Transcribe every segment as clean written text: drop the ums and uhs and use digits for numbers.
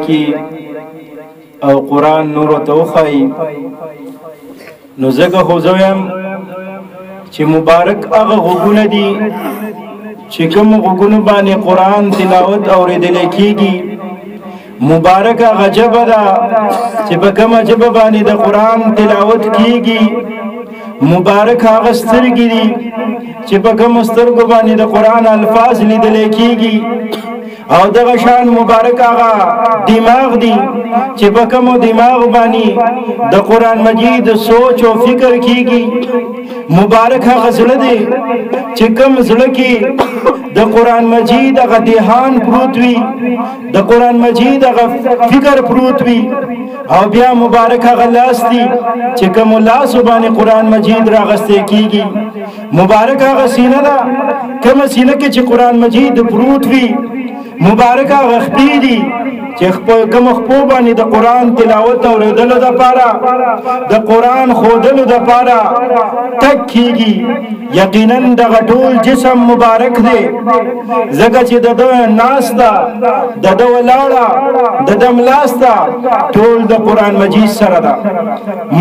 کی او قرآن نور توخی نو زګه خو زویم چې مبارک هغه غوګونه دي چې کوم غوګونو باندې قرآن تلاوت اوریدل کیږي مبارک هغه ژبه ده چې په کومه ژبه باندې د قرآن تلاوت کیږي مبارک هغه سترګې دي چې په کومه سترګو باندې د قرآن الفاظ لیدل کیږي او دغه شان مبارک هغه دماغ دی چې په کوم دماغ باندې د قرآن مجید سوچ او فکر کیږي مبارک هغه زړه دی چې کوم زړه کې د قرآن مجید هغه دهان پروت وي د قرآن مجید هغه فکر پروت وي او بیا مبارک هغه لاس دی چې کوم لاس باندې قرآن مجید راغسته کیږي مبارک هغه سینه ده کوم سینه کې چې قرآن مجید پروت وي مبارک هغه خپې دي چې کوم خپو باندې د قرآن تلاوت اوریدلو دپاره د قرآن ښودلو دپاره تګ کیږي یقینا دغه ټول جسم مبارک دی ځکه چې د ده ناسته د ده ولاړه د ده ملاسته ټول د قرآن مجید سره ده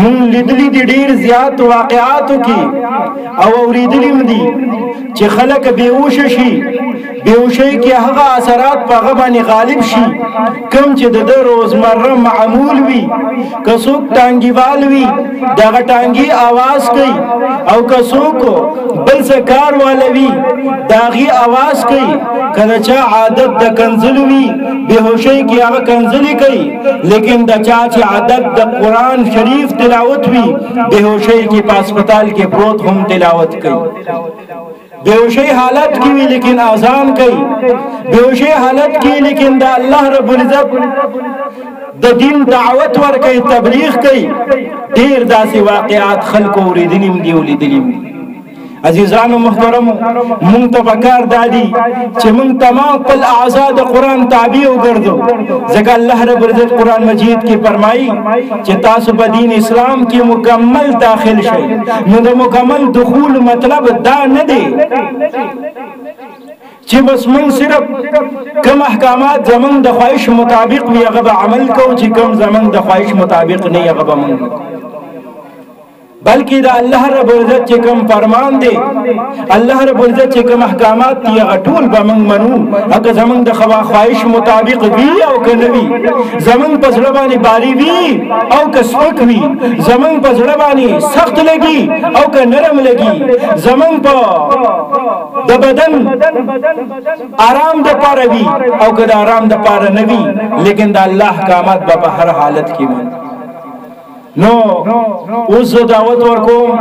مونږ لیدلي دي ډېر زیات واقعاتو کې او اوریدلي م دي چې خلک بېهوشه شي بېهوشۍ کې هغه اثرات په هغه باندې غالب شي کوم چې د ده روزمره معمول وي که څوک ټانګیوال وي دغه ټانګي آواز کوي او که څوک بل څه کار والا وي د هغې آواز کوي که د چا عادت د کنځلو وي بېهوشۍ کې هغه کنځلې کوي لیکن د چا چې عادت د قرآن شریف تلاوت وي بېهوشۍ کې په هسپتال کې پروت هم تلاوت کوي بېهوشۍ حالت کې وي لیکن اذان کوي بېهوشۍ حالت کې لیکن د الله رب العزت د دین دعوت ورکوي تبلیغ کوي ډېر داسې واقعات خلکو اورېدلي م دي او لیدلي م دي عزیزانو محترمو مونږ ته پکار دا دي چې مونږ تمام خپل اعضا د قرآن تابع وګرځو ځکه الله رب العزت قرآن مجید کې فرمایي چې تاسو په دین اسلام کې مکمل داخل شئ نو د مکمل دخول مطلب دا نه دی چې بس مونږ صرف کوم احکامات زمونږ د خواهش مطابق وي هغه به عمل کوو چې کوم زمونږ د خواهش مطابق نه وي هغه به مونږ بلکې د الله رب العزت چې کوم فرمان دی الله رب العزت چې کوم احکامات دي هغه ټول به موږ منو هغه زموږ د خواهش مطابق وي او که نه وي زموږ په زړه باندې باري وي او که سپک وي زموږ په زړه باندې سخت لګي او که نرم لګي زموږ په د بدن آرام دپاره وي او که د آرام دپاره نه وي لیکن د الله احکامات به په هر حالت کې منو نو اوس زه دعوت ورکوم